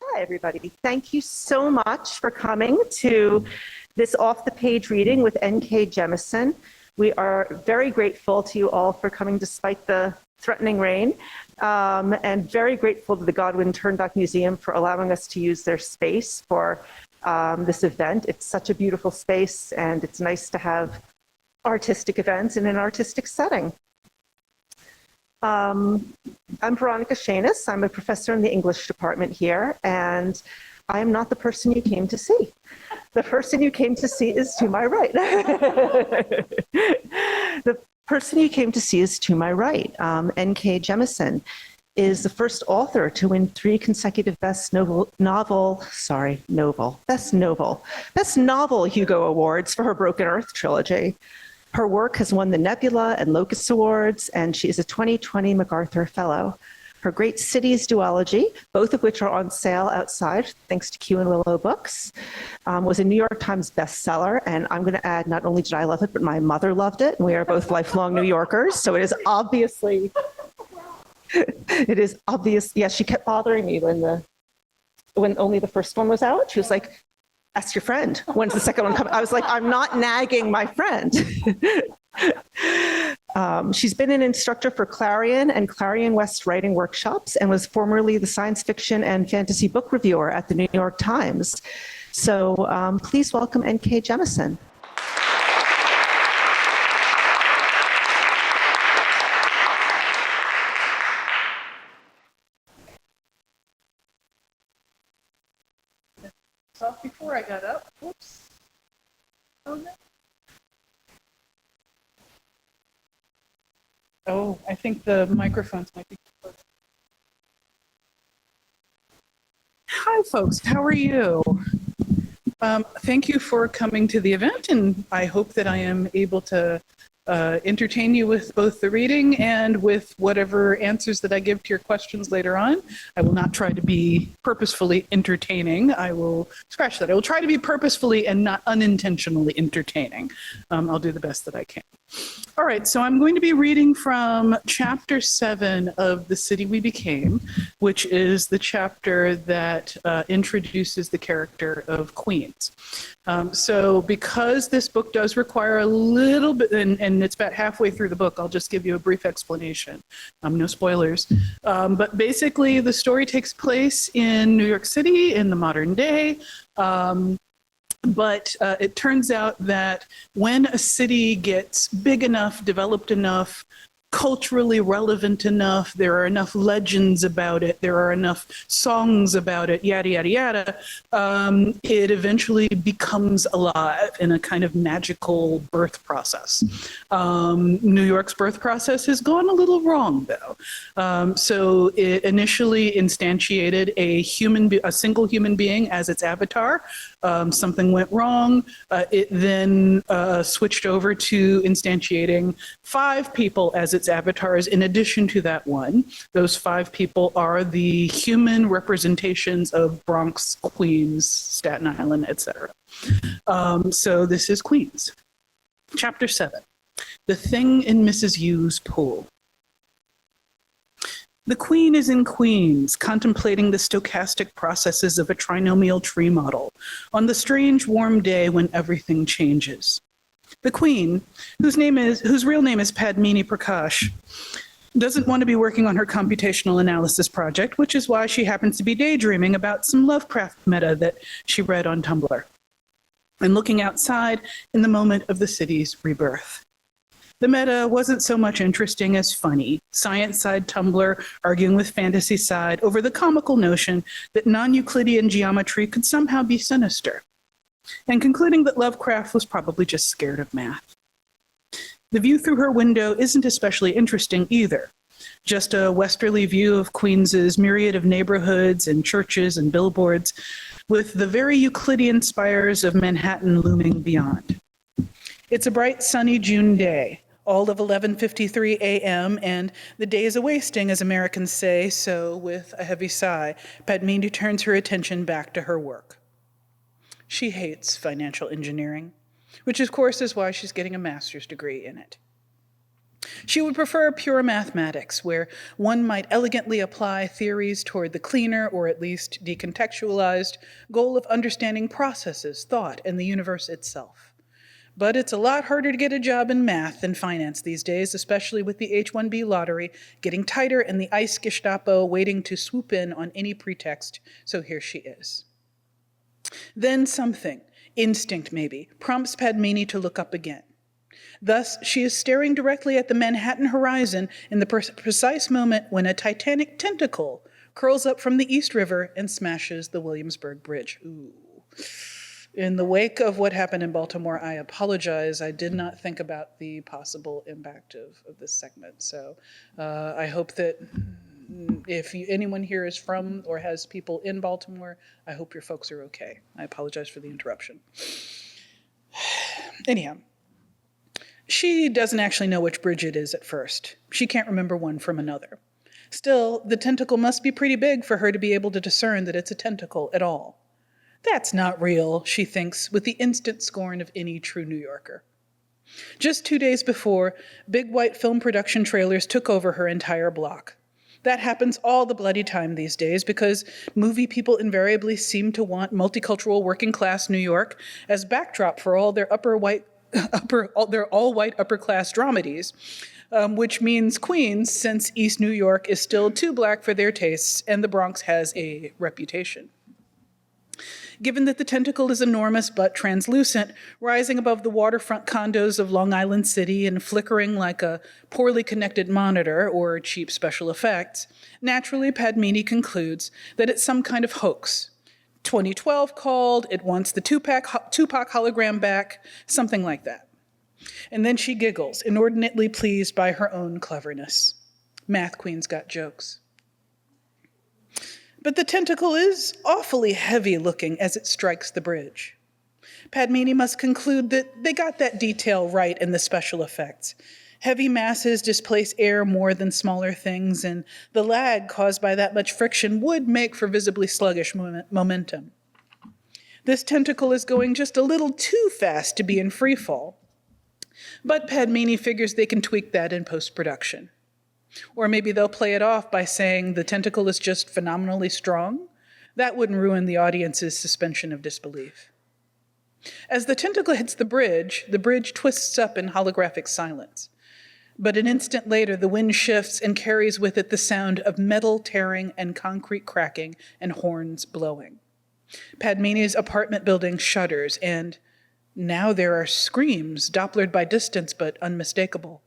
Hi, everybody. Thank you so much for coming to this off-the-page reading with N.K. Jemisin. We are very grateful to you all for coming despite the threatening rain, and very grateful to the Godwin Turnbuck Museum for allowing us to use their space for this event. It's such a beautiful space, and it's nice to have artistic events in an artistic setting. I'm Veronica Shanis. I'm a professor in the English department here, and I am not the person you came to see. The person you came to see is to my right. The person you came to see is to my right. N.K. Jemisin is the first author to win 3 consecutive Best Novel Hugo Awards for her Broken Earth trilogy. Her work has won the Nebula and Locus Awards, and she is a 2020 MacArthur Fellow. Her Great Cities duology, both of which are on sale outside, thanks to Q and Willow Books, was a New York Times bestseller. And I'm going to add, not only did I love it, but my mother loved it. And we are both lifelong New Yorkers. So it is obviously, yes, she kept bothering me when only the first one was out. She was like, ask your friend, when's the second one coming? I was like, I'm not nagging my friend. She's been an instructor for Clarion and Clarion West writing workshops and was formerly the science fiction and fantasy book reviewer at the New York Times. So please welcome N.K. Jemisin. Before I got up, whoops. Oh no. Oh, I think the microphones might be closed. Hi, folks. How are you? Thank you for coming to the event, and I hope that I am able to entertain you with both the reading and with whatever answers that I give to your questions later on. I will not try to be purposefully entertaining. I will scratch that. I will try to be purposefully and not unintentionally entertaining. I'll do the best that I can. All right, so I'm going to be reading from chapter 7 of The City We Became, which is the chapter that introduces the character of Queens. So because this book does require a little bit, and it's about halfway through the book, I'll just give you a brief explanation. No spoilers. But basically, the story takes place in New York City in the modern day. But it turns out that when a city gets big enough, developed enough, culturally relevant enough, there are enough legends about it, there are enough songs about it, yada, yada, yada, it eventually becomes alive in a kind of magical birth process. New York's birth process has gone a little wrong, though. So it initially instantiated a single human being as its avatar. Something went wrong. It then switched over to instantiating 5 people as its avatars in addition to that one. Those 5 people are the human representations of Bronx, Queens, Staten Island, etc. So this is Queens. Chapter 7, The Thing in Mrs. Yu's Pool. The Queen is in Queens, contemplating the stochastic processes of a trinomial tree model on the strange warm day when everything changes. The Queen, whose real name is Padmini Prakash, doesn't want to be working on her computational analysis project, which is why she happens to be daydreaming about some Lovecraft meta that she read on Tumblr, and looking outside in the moment of the city's rebirth. The meta wasn't so much interesting as funny, science side Tumblr arguing with fantasy side over the comical notion that non-Euclidean geometry could somehow be sinister, and concluding that Lovecraft was probably just scared of math. The view through her window isn't especially interesting either. Just a westerly view of Queens's myriad of neighborhoods and churches and billboards, with the very Euclidean spires of Manhattan looming beyond. It's a bright, sunny June day, all of 11:53 a.m., and the day is a-wasting, as Americans say, so with a heavy sigh, Padmini turns her attention back to her work. She hates financial engineering, which of course is why she's getting a master's degree in it. She would prefer pure mathematics, where one might elegantly apply theories toward the cleaner, or at least decontextualized, goal of understanding processes, thought, and the universe itself. But it's a lot harder to get a job in math than finance these days, especially with the H-1B lottery getting tighter and the ICE Gestapo waiting to swoop in on any pretext, so here she is. Then something, instinct maybe, prompts Padmini to look up again. Thus, she is staring directly at the Manhattan horizon in the precise moment when a titanic tentacle curls up from the East River and smashes the Williamsburg Bridge. Ooh. In the wake of what happened in Baltimore, I apologize. I did not think about the possible impact of this segment. So I hope that if anyone here is from or has people in Baltimore, I hope your folks are okay. I apologize for the interruption. Anyhow, she doesn't actually know which bridge it is at first. She can't remember one from another. Still, the tentacle must be pretty big for her to be able to discern that it's a tentacle at all. That's not real, she thinks, with the instant scorn of any true New Yorker. Just 2 days before, big white film production trailers took over her entire block. That happens all the bloody time these days because movie people invariably seem to want multicultural working-class New York as backdrop for all their all-white upper-class dramedies, which means Queens, since East New York is still too black for their tastes and the Bronx has a reputation. Given that the tentacle is enormous but translucent, rising above the waterfront condos of Long Island City and flickering like a poorly connected monitor or cheap special effects, naturally Padmini concludes that it's some kind of hoax. 2012 called, it wants the Tupac hologram back, something like that. And then she giggles, inordinately pleased by her own cleverness. Math queen's got jokes. But the tentacle is awfully heavy-looking as it strikes the bridge. Padmini must conclude that they got that detail right in the special effects. Heavy masses displace air more than smaller things, and the lag caused by that much friction would make for visibly sluggish momentum. This tentacle is going just a little too fast to be in free fall. But Padmini figures they can tweak that in post-production. Or maybe they'll play it off by saying the tentacle is just phenomenally strong. That wouldn't ruin the audience's suspension of disbelief. As the tentacle hits the bridge twists up in holographic silence. But an instant later, the wind shifts and carries with it the sound of metal tearing and concrete cracking and horns blowing. Padmini's apartment building shudders, and now there are screams, Dopplered by distance but unmistakable.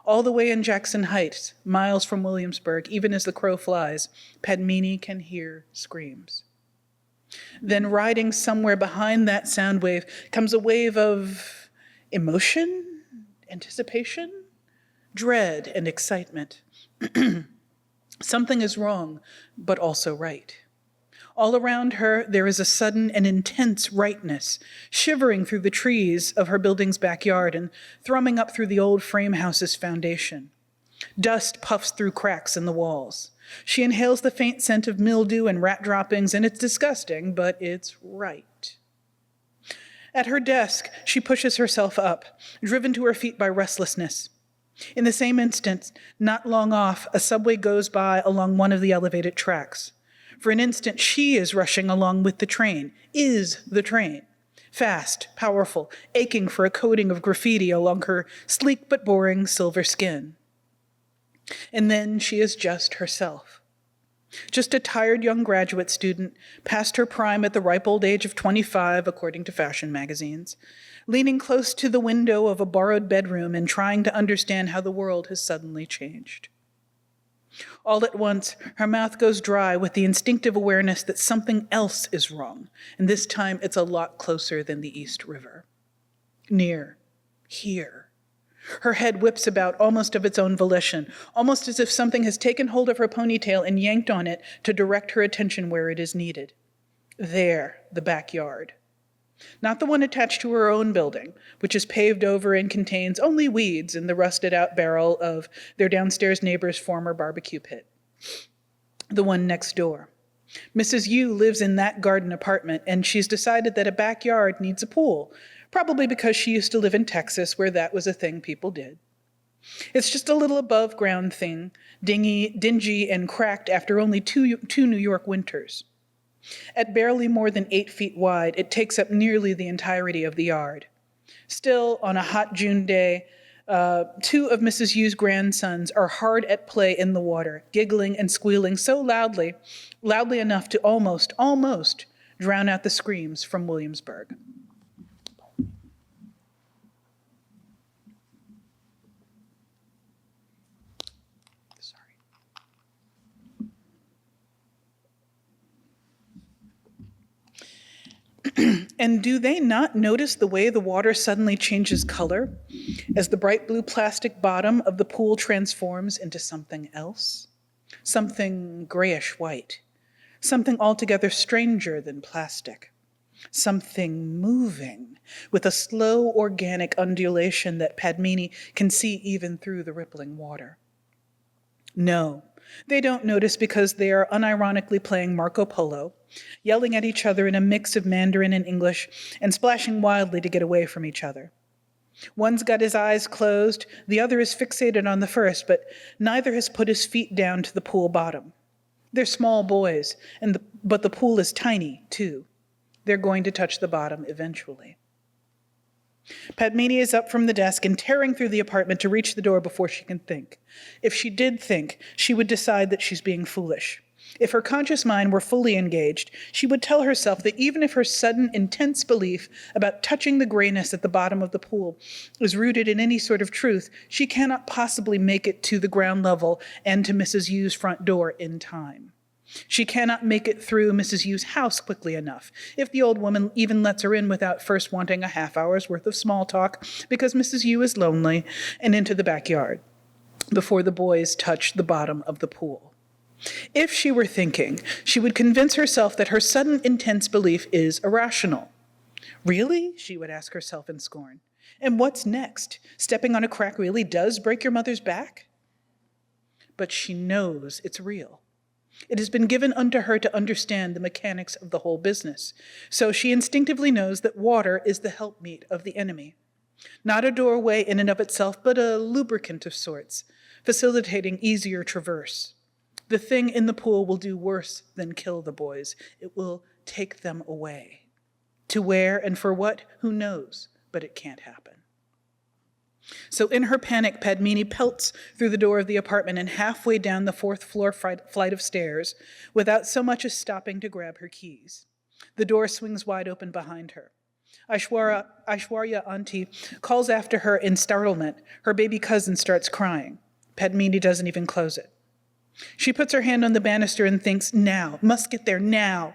All the way in Jackson Heights, miles from Williamsburg, even as the crow flies, Padmini can hear screams. Then riding somewhere behind that sound wave comes a wave of emotion, anticipation, dread, and excitement. Something is wrong, but also right. All around her, there is a sudden and intense rightness, shivering through the trees of her building's backyard and thrumming up through the old frame house's foundation. Dust puffs through cracks in the walls. She inhales the faint scent of mildew and rat droppings, and it's disgusting, but it's right. At her desk, she pushes herself up, driven to her feet by restlessness. In the same instant, not long off, a subway goes by along one of the elevated tracks. For an instant, she is rushing along with the train, is the train. Fast, powerful, aching for a coating of graffiti along her sleek but boring silver skin. And then she is just herself. Just a tired young graduate student, past her prime at the ripe old age of 25, according to fashion magazines, leaning close to the window of a borrowed bedroom and trying to understand how the world has suddenly changed. All at once, her mouth goes dry with the instinctive awareness that something else is wrong, and this time it's a lot closer than the East River. Near. Here. Her head whips about almost of its own volition, almost as if something has taken hold of her ponytail and yanked on it to direct her attention where it is needed. There, the backyard. Not the one attached to her own building, which is paved over and contains only weeds in the rusted-out barrel of their downstairs neighbor's former barbecue pit. The one next door. Mrs. Yu lives in that garden apartment, and she's decided that a backyard needs a pool, probably because she used to live in Texas, where that was a thing people did. It's just a little above ground thing, dingy and cracked after only two New York winters. At barely more than 8 feet wide, it takes up nearly the entirety of the yard. Still, on a hot June day, two of Mrs. Yu's grandsons are hard at play in the water, giggling and squealing so loudly enough to almost drown out the screams from Williamsburg. And do they not notice the way the water suddenly changes color as the bright blue plastic bottom of the pool transforms into something else? Something grayish white, something altogether stranger than plastic, something moving with a slow organic undulation that Padmini can see even through the rippling water. No, they don't notice because they are unironically playing Marco Polo, yelling at each other in a mix of Mandarin and English, and splashing wildly to get away from each other. One's got his eyes closed, the other is fixated on the first, but neither has put his feet down to the pool bottom. They're small boys, but the pool is tiny, too. They're going to touch the bottom eventually. Padmini is up from the desk and tearing through the apartment to reach the door before she can think. If she did think, she would decide that she's being foolish. If her conscious mind were fully engaged, she would tell herself that even if her sudden, intense belief about touching the grayness at the bottom of the pool is rooted in any sort of truth, she cannot possibly make it to the ground level and to Mrs. Yu's front door in time. She cannot make it through Mrs. Yu's house quickly enough, if the old woman even lets her in without first wanting a half-hour's worth of small talk, because Mrs. Yu is lonely, and into the backyard, before the boys touch the bottom of the pool. If she were thinking, she would convince herself that her sudden intense belief is irrational. Really? She would ask herself in scorn. And what's next? Stepping on a crack really does break your mother's back? But she knows it's real. It has been given unto her to understand the mechanics of the whole business, so she instinctively knows that water is the helpmeet of the enemy. Not a doorway in and of itself, but a lubricant of sorts, facilitating easier traverse. The thing in the pool will do worse than kill the boys. It will take them away. To where and for what, who knows, but it can't happen. So in her panic, Padmini pelts through the door of the apartment and halfway down the 4th floor flight of stairs without so much as stopping to grab her keys. The door swings wide open behind her. Aishwarya Auntie calls after her in startlement. Her baby cousin starts crying. Padmini doesn't even close it. She puts her hand on the banister and thinks, now, must get there now.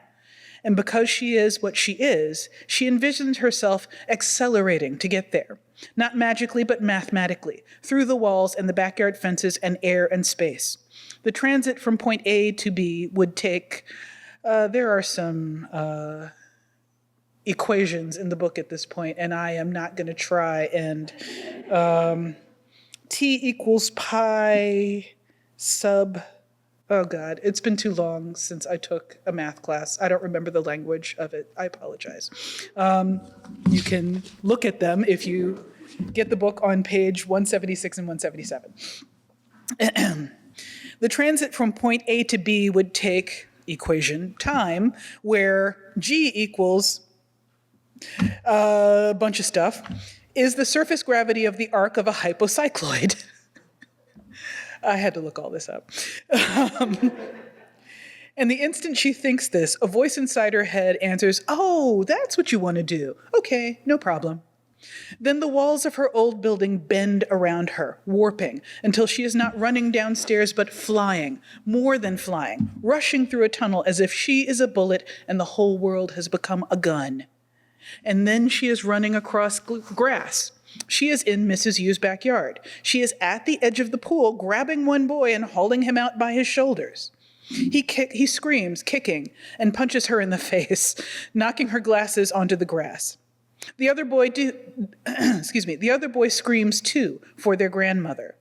And because she is what she is, she envisions herself accelerating to get there. Not magically, but mathematically, through the walls and the backyard fences and air and space. The transit from point A to B would take, there are some equations in the book at this point, and I am not going to try and T equals pi sub, oh God, it's been too long since I took a math class. I don't remember the language of it. I apologize. You can look at them if you get the book on page 176 and 177. The transit from point A to B would take equation time, where G equals a bunch of stuff, is the surface gravity of the arc of a hypocycloid. I had to look all this up. And the instant she thinks this, a voice inside her head answers, oh, that's what you want to do. Okay, no problem. Then the walls of her old building bend around her, warping, until she is not running downstairs, but flying, more than flying, rushing through a tunnel as if she is a bullet and the whole world has become a gun. And then she is running across grass. She is in Mrs. Yu's backyard. She is at the edge of the pool, grabbing one boy and hauling him out by his shoulders. He screams, kicking, and punches her in the face, knocking her glasses onto the grass. The other boy screams too for their grandmother.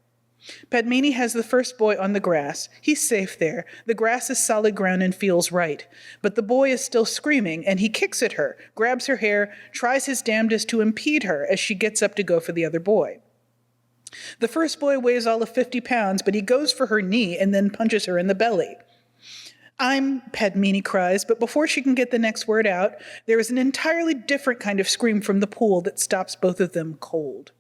Padmini has the first boy on the grass. He's safe there. The grass is solid ground and feels right. But the boy is still screaming, and he kicks at her, grabs her hair, tries his damnedest to impede her as she gets up to go for the other boy. The first boy weighs all of 50 pounds, but he goes for her knee and then punches her in the belly. Padmini cries, but before she can get the next word out, there is an entirely different kind of scream from the pool that stops both of them cold.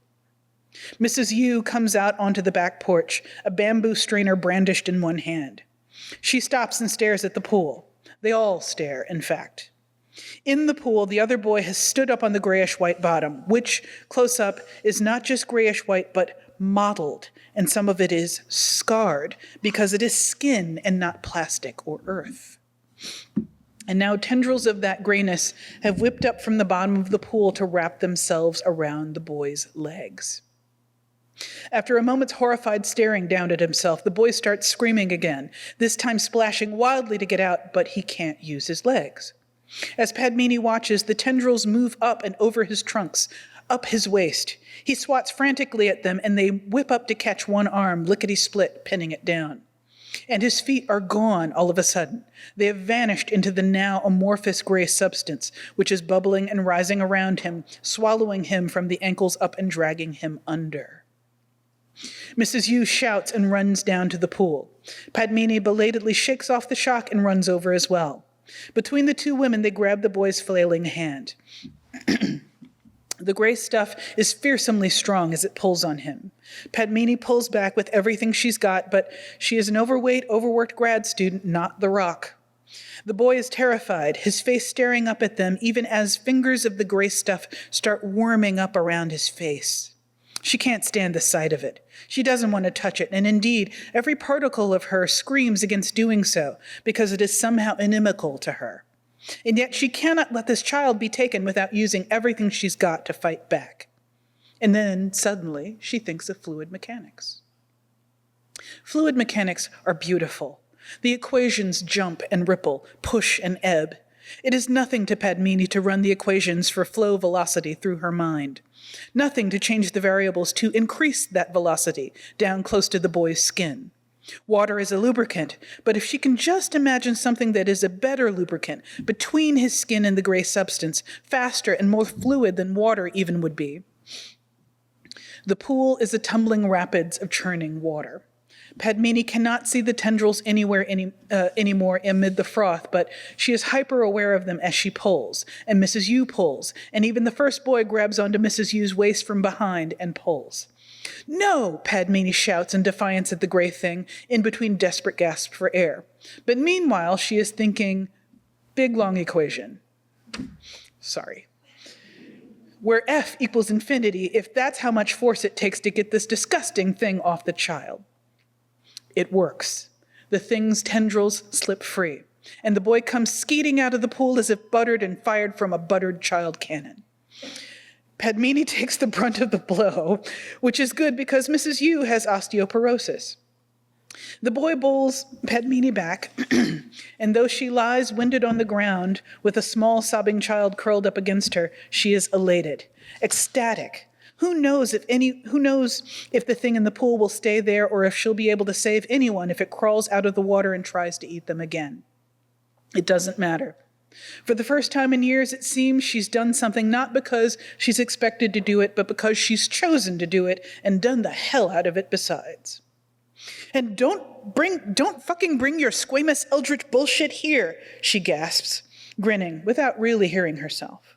Mrs. Yu comes out onto the back porch, a bamboo strainer brandished in one hand. She stops and stares at the pool. They all stare, in fact. In the pool, the other boy has stood up on the grayish-white bottom, which, close up, is not just grayish-white, but mottled, and some of it is scarred, because it is skin and not plastic or earth. And now tendrils of that grayness have whipped up from the bottom of the pool to wrap themselves around the boy's legs. After a moment's horrified staring down at himself, the boy starts screaming again, this time splashing wildly to get out, but he can't use his legs. As Padmini watches, the tendrils move up and over his trunks, up his waist. He swats frantically at them, and they whip up to catch one arm, lickety-split, pinning it down. And his feet are gone all of a sudden. They have vanished into the now amorphous gray substance, which is bubbling and rising around him, swallowing him from the ankles up and dragging him under. Mrs. Yu shouts and runs down to the pool. Padmini belatedly shakes off the shock and runs over as well. Between the two women, they grab the boy's flailing hand. The gray stuff is fearsomely strong as it pulls on him. Padmini pulls back with everything she's got, but she is an overweight, overworked grad student, not the Rock. The boy is terrified, his face staring up at them, even as fingers of the gray stuff start warming up around his face. She can't stand the sight of it. She doesn't want to touch it, and indeed, every particle of her screams against doing so, because it is somehow inimical to her. And yet she cannot let this child be taken without using everything she's got to fight back. And then, suddenly, she thinks of fluid mechanics. Fluid mechanics are beautiful. The equations jump and ripple, push and ebb. It is nothing to Padmini to run the equations for flow velocity through her mind. Nothing to change the variables to increase that velocity down close to the boy's skin. Water is a lubricant, but if she can just imagine something that is a better lubricant between his skin and the gray substance, faster and more fluid than water even would be. The pool is a tumbling rapids of churning water. Padmini cannot see the tendrils anymore amid the froth, but she is hyper-aware of them as she pulls, and Mrs. Yu pulls, and even the first boy grabs onto Mrs. Yu's waist from behind and pulls. "No!" Padmini shouts in defiance at the gray thing, in between desperate gasps for air. But meanwhile, she is thinking, big long equation. Sorry. Where F equals infinity, if that's how much force it takes to get this disgusting thing off the child. It works. The thing's tendrils slip free, and the boy comes skeeting out of the pool as if buttered and fired from a buttered child cannon. Padmini takes the brunt of the blow, which is good because Mrs. Yu has osteoporosis. The boy bowls Padmini back, and though she lies winded on the ground with a small sobbing child curled up against her, she is elated, ecstatic. Who knows if the thing in the pool will stay there or if she'll be able to save anyone if it crawls out of the water and tries to eat them again. It doesn't matter. For the first time in years, it seems she's done something not because she's expected to do it, but because she's chosen to do it and done the hell out of it besides. And don't fucking bring your squamous eldritch bullshit here, she gasps, grinning without really hearing herself.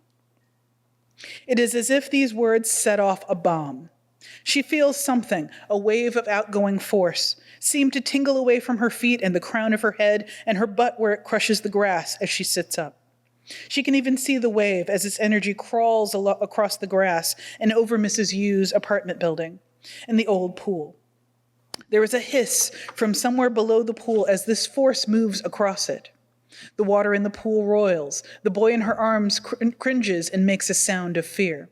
It is as if these words set off a bomb. She feels something, a wave of outgoing force, seem to tingle away from her feet and the crown of her head and her butt where it crushes the grass as she sits up. She can even see the wave as its energy crawls across the grass and over Mrs. Yu's apartment building and the old pool. There is a hiss from somewhere below the pool as this force moves across it. The water in the pool roils. The boy in her arms cringes and makes a sound of fear.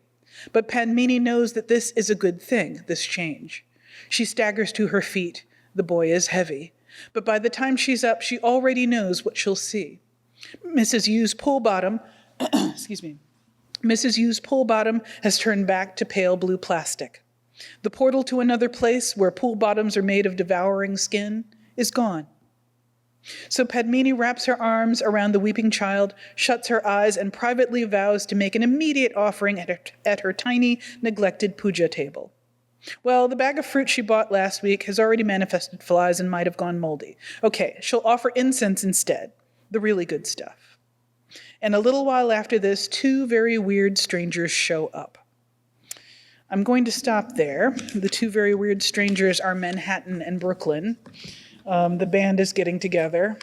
But Padmini knows that this is a good thing, this change. She staggers to her feet. The boy is heavy. But by the time she's up, she already knows what she'll see. Mrs. Yu's pool bottom, Mrs. Yu's pool bottom has turned back to pale blue plastic. The portal to another place where pool bottoms are made of devouring skin is gone. So Padmini wraps her arms around the weeping child, shuts her eyes, and privately vows to make an immediate offering at her tiny, neglected puja table. Well, the bag of fruit she bought last week has already manifested flies and might have gone moldy. Okay, she'll offer incense instead, the really good stuff. And a little while after this, 2 very weird strangers show up. I'm going to stop there. The 2 very weird strangers are Manhattan and Brooklyn. The band is getting together,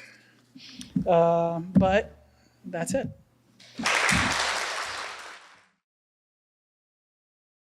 but that's it.